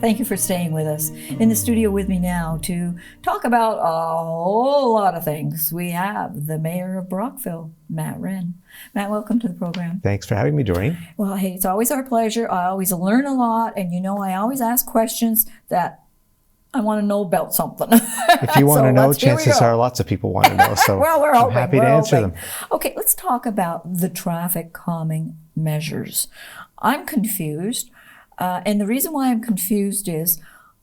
Thank you for staying with us. In the studio with me now to talk about a whole lot of things, we have the mayor of Brockville, Matt Wren. Matt, welcome to the program. Thanks for having me, Doreen. Well, hey, it's always our pleasure. I always learn a lot, and I always ask questions that I want to know about something. If you want to know, chances are lots of people want to know. So well, I'm happy to answer them. Okay, let's talk about the traffic calming measures. I'm confused, and the reason why I'm confused is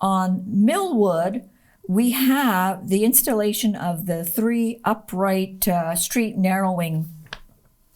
on Millwood, we have the installation of the 3 upright street narrowing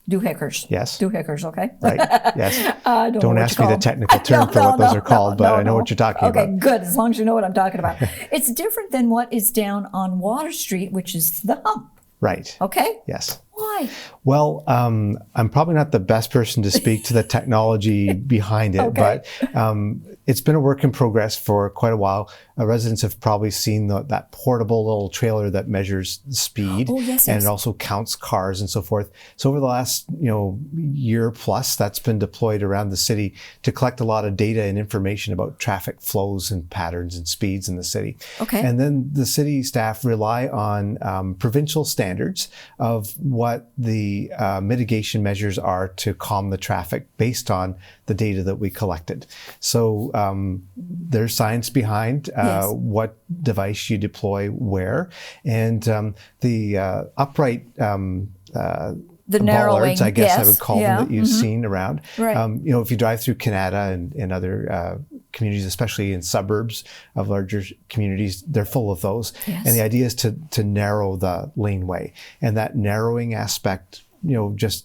doohickers. Yes. Doohickers, okay? Right, yes. Don't ask me the technical term for what those are called, but I know what you're talking about. Okay, good, as long as you know what I'm talking about. It's different than what is down on Water Street, which is the hump. Right. Okay? Yes. Why? Well, I'm probably not the best person to speak to the technology behind it, Okay. but it's been a work in progress for quite a while. Residents have probably seen that portable little trailer that measures the speed, and it also counts cars and so forth. So over the last year plus, that's been deployed around the city to collect a lot of data and information about traffic flows and patterns and speeds in the city. Okay. And then the city staff rely on provincial standards of what the mitigation measures are to calm the traffic based on the data that we collected. So there's science behind what device you deploy where, and the upright the narrowing, bollards, I guess I would call them, that you've seen around. Right. If you drive through Canada and other communities, especially in suburbs of larger communities, they're full of those. Yes. And the idea is to narrow the laneway. And that narrowing aspect, just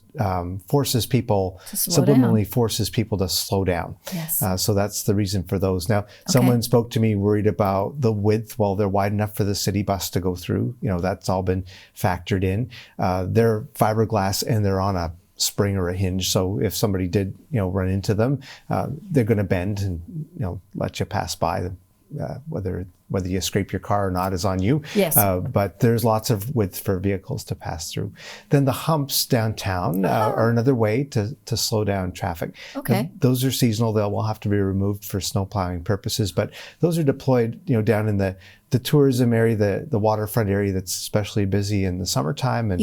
forces people, subliminally forces people to slow down. Yes. So that's the reason for those. Now, someone spoke to me worried about the width. Well, they're wide enough for the city bus to go through. That's all been factored in. They're fiberglass and they're on a spring or a hinge. So if somebody did, run into them, they're going to bend and, let you pass by them. Whether you scrape your car or not is on you. Yes. But there's lots of width for vehicles to pass through. Then the humps downtown are another way to slow down traffic. Okay. Now, those are seasonal. They will have to be removed for snow plowing purposes, but those are deployed, down in the tourism area, the waterfront area that's especially busy in the summertime, and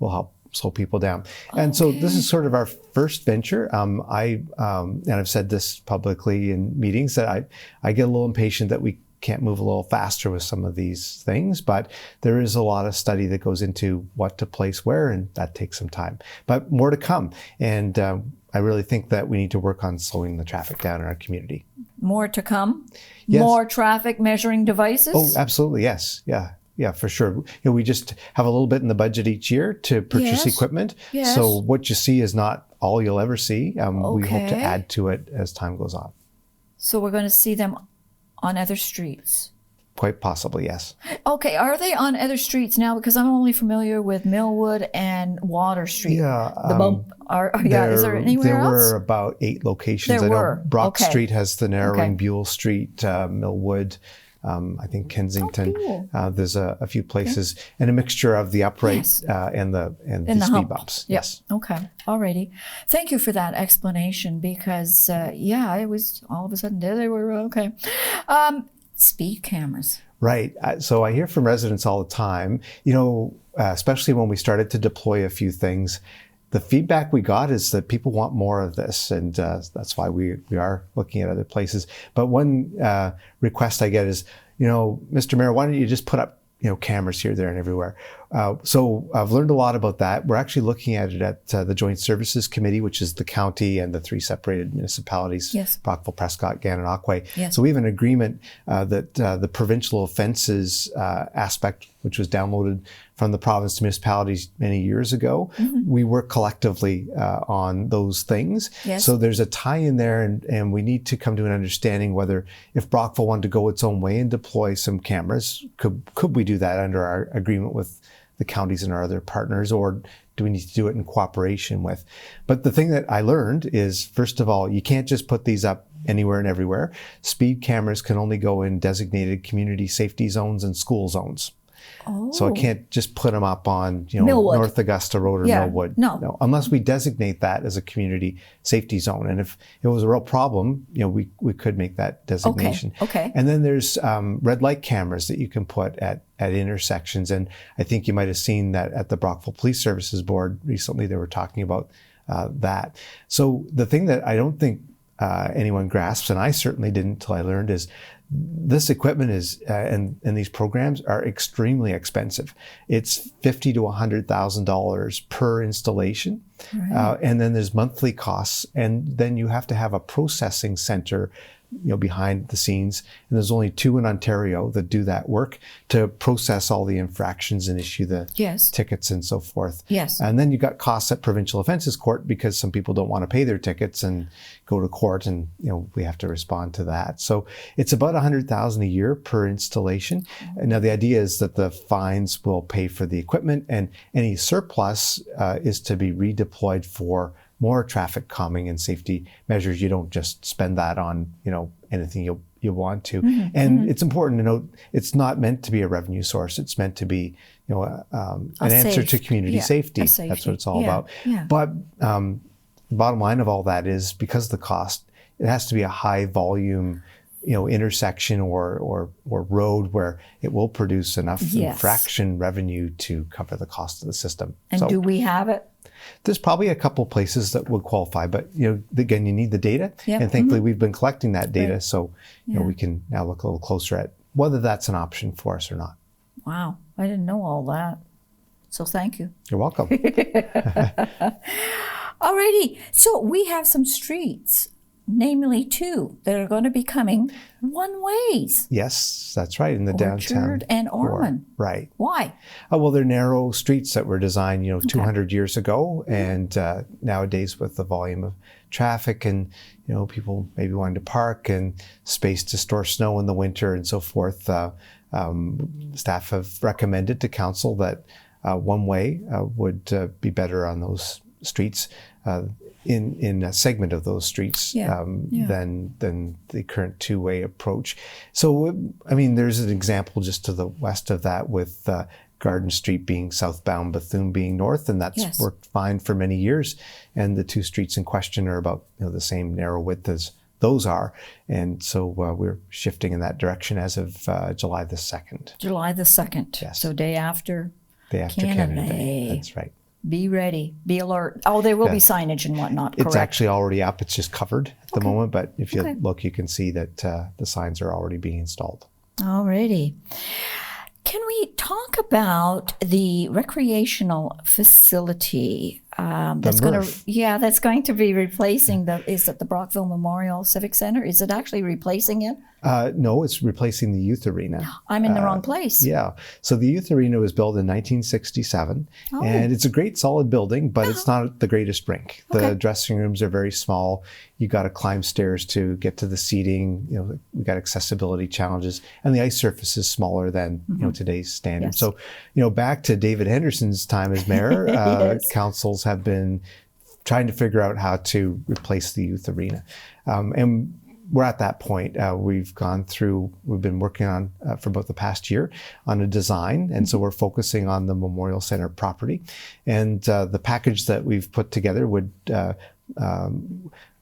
will help slow people down. And so this is sort of our first venture. And I've said this publicly in meetings that I get a little impatient that we can't move a little faster with some of these things, but there is a lot of study that goes into what to place where, and that takes some time. But more to come. And I really think that we need to work on slowing the traffic down in our community. More to come? Yes. More traffic measuring devices? Oh, absolutely, yes. Yeah, for sure. We just have a little bit in the budget each year to purchase equipment. Yes. So what you see is not all you'll ever see. We hope to add to it as time goes on. So we're going to see them on other streets? Quite possibly, yes. Okay, are they on other streets now? Because I'm only familiar with Millwood and Water Street. Yeah. The bump. Is there anywhere else? There were about 8 locations. I know Brock Street has the narrowing, Buell Street, Millwood, I think Kensington. Oh, cool. There's a few places, and a mixture of the upright and the speed bumps. Yep. Yes. Okay. Alrighty. Thank you for that explanation, because it was all of a sudden there they were. Okay. Speed cameras. Right. So I hear from residents all the time, especially when we started to deploy a few things. The feedback we got is that people want more of this, and that's why we are looking at other places. But one request I get is, Mr. Mayor, why don't you just put up, cameras here, there, and everywhere? So I've learned a lot about that. We're actually looking at it at the Joint Services Committee, which is the county and the 3 separated municipalities, Brockville, Prescott, Gananoque. Yes. So we have an agreement that the provincial offenses aspect, which was downloaded from the province to municipalities many years ago, we work collectively on those things. Yes. So there's a tie in there, and we need to come to an understanding whether, if Brockville wanted to go its own way and deploy some cameras, could we do that under our agreement with the counties and our other partners, or do we need to do it in cooperation with? But the thing that I learned is, first of all, you can't just put these up anywhere and everywhere. Speed cameras can only go in designated community safety zones and school zones. So I can't just put them up on, Millwood. North Augusta Road or Millwood. No. Unless we designate that as a community safety zone. And if it was a real problem, we could make that designation. Okay. And then there's red light cameras that you can put at intersections. And I think you might have seen that at the Brockville Police Services Board recently, they were talking about that. So the thing that I don't think anyone grasps, and I certainly didn't until I learned, is this equipment is and these programs are extremely expensive. It's $50,000 to $100,000 per installation, Right. And then there's monthly costs, and then you have to have a processing center behind the scenes. And there's only 2 in Ontario that do that work to process all the infractions and issue the Yes. tickets and so forth. Yes. And then you got costs at provincial offences court because some people don't want to pay their tickets and go to court, and we have to respond to that. So it's about $100,000 a year per installation. And now the idea is that the fines will pay for the equipment, and any surplus is to be redeployed for more traffic calming and safety measures. You don't just spend that on, anything you want to. And it's important to note, it's not meant to be a revenue source. It's meant to be, an answer to community safety. That's what it's all about. Yeah. But bottom line of all that is, because of the cost, it has to be a high volume, intersection or road where it will produce enough infraction revenue to cover the cost of the system. And so, do we have it? there's probably a couple places that would qualify, but again, you need the data, Yep. and thankfully we've been collecting that data, Right. so Yeah. we can now look a little closer at whether that's an option for us or not. Wow, I didn't know all that. So thank you. You're welcome. Alrighty, so we have some streets, namely 2, that are going to be coming one-ways. Yes, that's right, in the downtown Orchard and core. Ormond. Right. Why? Well, they're narrow streets that were designed, 200 years ago, and nowadays with the volume of traffic and people maybe wanting to park and space to store snow in the winter and so forth, staff have recommended to council that one way would be better on those streets, in a segment of those streets, than the current 2-way approach. So, there's an example just to the west of that with Garden Street being southbound, Bethune being north, and that's worked fine for many years. And the 2 streets in question are about the same narrow width as those are. And so we're shifting in that direction as of July the 2nd. July the 2nd. Yes. So day after Canada Day. Day. That's right. Be ready. Be alert. Oh, there will be signage and whatnot, correct? It's actually already up. It's just covered at the moment. But if you Okay. look, you can see that the signs are already being installed. Alrighty. Can we talk about the recreational facility that's going MRF. to that's going to be replacing is it the Brockville Memorial Civic Center? Is it actually replacing it? No, it's replacing the youth arena. I'm in the wrong place. Yeah. So the youth arena was built in 1967, and it's a great solid building, but it's not the greatest rink. The dressing rooms are very small. You got to climb stairs to get to the seating. We got accessibility challenges, and the ice surface is smaller than today's standard. Yes. So, back to David Henderson's time as mayor, Yes. councils have been trying to figure out how to replace the youth arena, and we're at that point. We've been working on for about the past year on a design. And so we're focusing on the Memorial Center property. And the package that we've put together would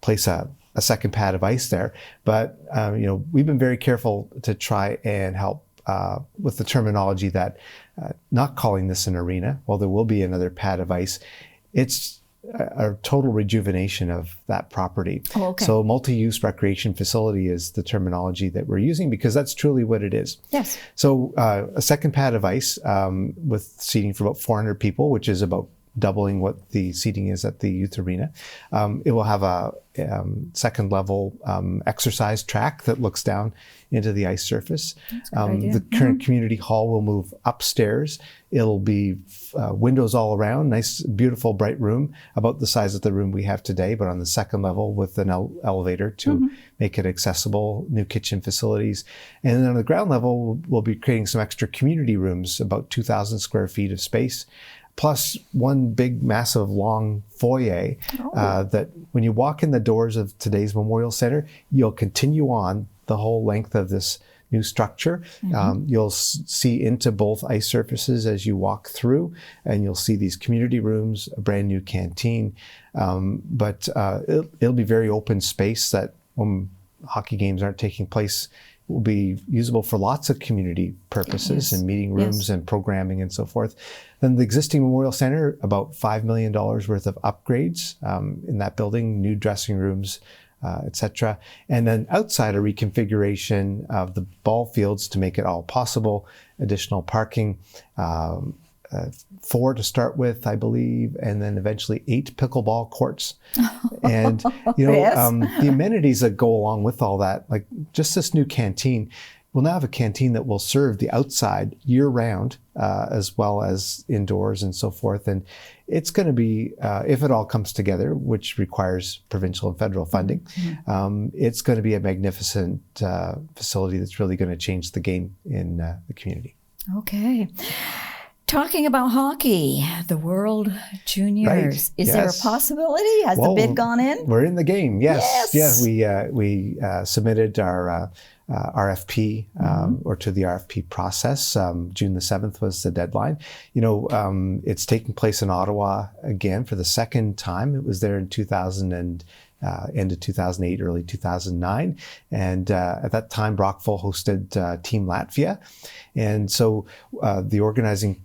place a second pad of ice there. But, we've been very careful to try and help with the terminology that not calling this an arena, while there will be another pad of ice, it's a total rejuvenation of that property. Oh, okay. So multi-use recreation facility is the terminology that we're using, because that's truly what it is. Yes. So a second pad of ice with seating for about 400 people, which is about doubling what the seating is at the youth arena. It will have a second level exercise track that looks down into the ice surface. That's a good idea. The current community hall will move upstairs. It'll be windows all around, nice, beautiful, bright room, about the size of the room we have today, but on the second level with an elevator to make it accessible, new kitchen facilities. And then on the ground level, we'll be creating some extra community rooms, about 2,000 square feet of space, plus one big, massive, long foyer that when you walk in the doors of today's Memorial Center, you'll continue on the whole length of this new structure. You'll see into both ice surfaces as you walk through, and you'll see these community rooms, a brand new canteen. But it'll be very open space that when hockey games aren't taking place will be usable for lots of community purposes and meeting rooms and programming and so forth. Then the existing Memorial Centre, about $5 million worth of upgrades in that building, new dressing rooms, etc. And then outside, a reconfiguration of the ball fields to make it all possible, additional parking, 4 to start with, I believe, and then eventually 8 pickleball courts. And, the amenities that go along with all that, like just this new canteen, we'll now have a canteen that will serve the outside year round, as well as indoors and so forth. And it's going to be, if it all comes together, which requires provincial and federal funding, it's going to be a magnificent facility that's really going to change the game in the community. Okay. Talking about hockey, the World Juniors. Right. Is there a possibility? Has the bid gone in? We're in the game. Yes. We submitted our RFP or to the RFP process. June the 7th was the deadline. It's taking place in Ottawa again for the second time. It was there in 2000 and end of 2008, early 2009. And at that time, Brockville hosted Team Latvia. And so the organizing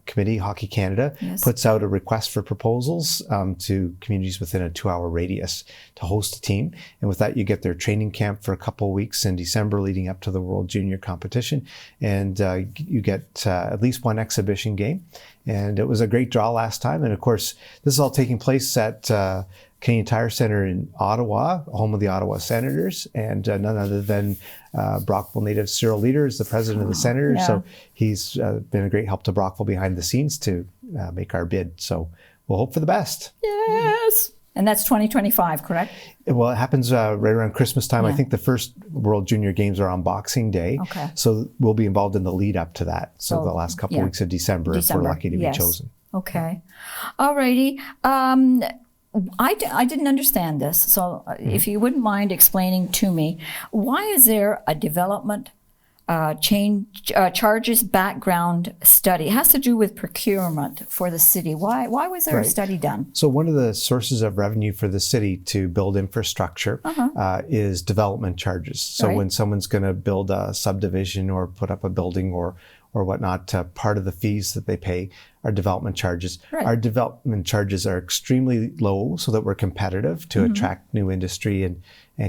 committee, Hockey Canada, puts out a request for proposals to communities within a 2-hour radius to host a team. And with that, you get their training camp for a couple of weeks in December leading up to the World Junior competition. And you get at least one exhibition game. And it was a great draw last time. And of course, this is all taking place at Canadian Tire Centre in Ottawa, home of the Ottawa Senators, and none other than Brockville native Cyril Leader is the president of the Senators. Yeah. So he's been a great help to Brockville behind the scenes to make our bid. So we'll hope for the best. Yes. And that's 2025, correct? Well, it happens right around Christmas time. I think the first World Junior Games are on Boxing Day. Okay. So we'll be involved in the lead up to that. So the last couple of weeks of December, if we're lucky to be chosen. Okay. All righty. I didn't understand this, so if you wouldn't mind explaining to me, why is there a development charges background study? It has to do with procurement for the city. Why was there a study done? So one of the sources of revenue for the city to build infrastructure is development charges. So when someone's going to build a subdivision or put up a building or whatnot, part of the fees that they pay are development charges. Our development charges are extremely low so that we're competitive to attract new industry and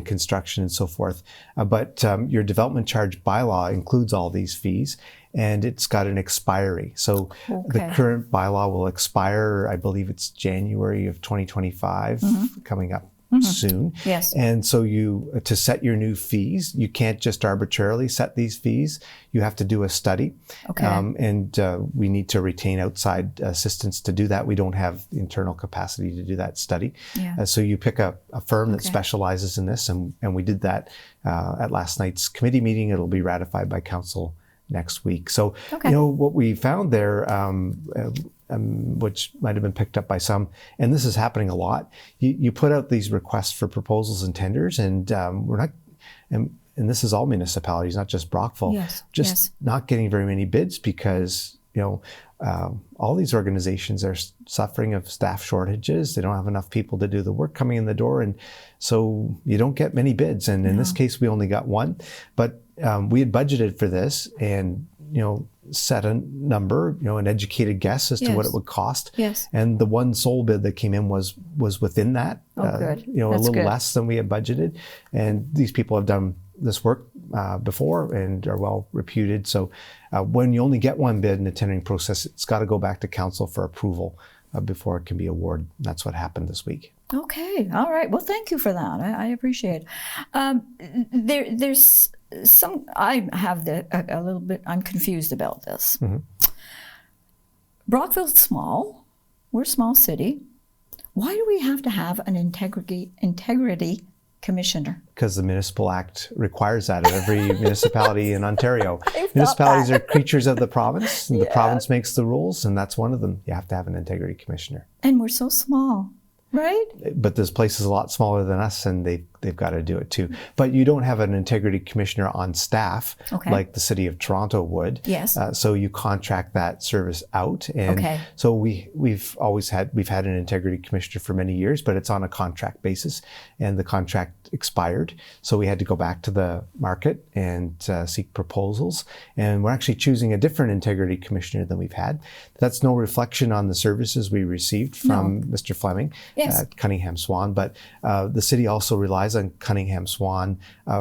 construction and so forth. But your development charge bylaw includes all these fees, and it's got an expiry. So the current bylaw will expire, I believe it's January of 2025, coming up soon. Yes. And so to set your new fees, you can't just arbitrarily set these fees. You have to do a study. Okay. And we need to retain outside assistance to do that. We don't have internal capacity to do that study. Yeah. So you pick a firm that specializes in this, and we did that at last night's committee meeting. It'll be ratified by council next week. So, what we found there, which might have been picked up by some, and this is happening a lot. You put out these requests for proposals and tenders, and we're not, and this is all municipalities, not just Brockville, not getting very many bids because, all these organizations are suffering of staff shortages. They don't have enough people to do the work coming in the door. And so you don't get many bids. And in this case, we only got one, but we had budgeted for this and, set a number, an educated guess as to what it would cost. Yes. And the one sole bid that came in was within that, good. A little less than we had budgeted. And these people have done this work before and are well reputed. So when you only get one bid in the tendering process, it's got to go back to council for approval before it can be awarded. That's what happened this week. Okay. All right. Well, thank you for that. I appreciate it. There's some, I have a little bit, I'm confused about this. Brockville's small. We're a small city. Why do we have to have an integrity commissioner? Because the Municipal Act requires that of every municipality in Ontario. Municipalities are creatures of the province, and the province makes the rules, and that's one of them. You have to have an integrity commissioner. And we're so small, right? But there's places a lot smaller than us, and they they've got to do it too. But you don't have an integrity commissioner on staff like the City of Toronto would. Yes. So you contract that service out, and so we've had an integrity commissioner for many years, but it's on a contract basis, and the contract expired. So we had to go back to the market and seek proposals, and we're actually choosing a different integrity commissioner than we've had. That's no reflection on the services we received from Mr. Fleming at Cunningham Swan, but the city also relies on Cunningham Swan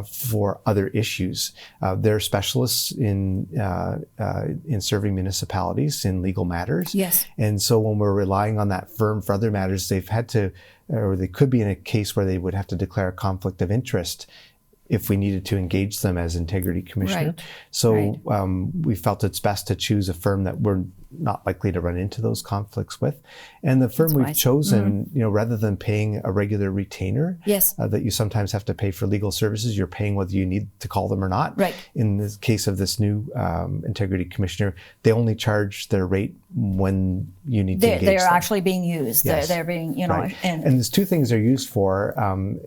for other issues. They're specialists in serving municipalities in legal matters. Yes. And so when we're relying on that firm for other matters, they've had to, or they could be in a case where they would have to declare a conflict of interest if we needed to engage them as integrity commissioner. Right. So we felt it's best to choose a firm that we're not likely to run into those conflicts with. And the firm we've chosen, rather than paying a regular retainer that you sometimes have to pay for legal services, you're paying whether you need to call them or not. Right. In the case of this new integrity commissioner, they only charge their rate when you need to engage them. They're actually being used. Yes. They're being, Right. And there's two things they're used for.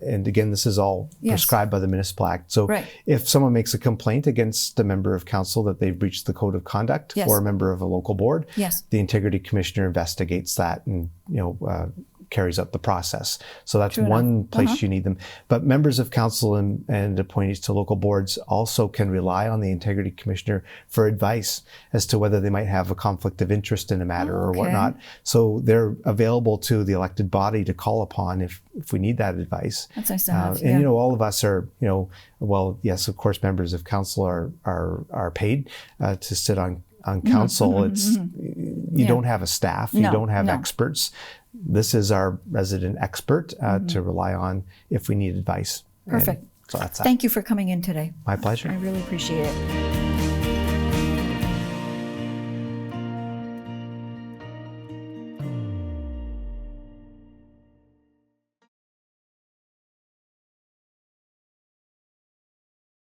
And again, this is all prescribed by the Municipal Act. So if someone makes a complaint against a member of council that they've breached the code of conduct for a member of a local board, the integrity commissioner investigates that and carries out the process. So that's one place you need them. But members of council and appointees to local boards also can rely on the integrity commissioner for advice as to whether they might have a conflict of interest in a matter or whatnot. So they're available to the elected body to call upon if we need that advice. That's nice to have. And all of us are, well, yes, of course, members of council are paid to sit on council. It's you don't have a staff, you don't have experts. This is our resident expert to rely on if we need advice. Perfect. And so that's that. Thank you for coming in today. My pleasure. I really appreciate it.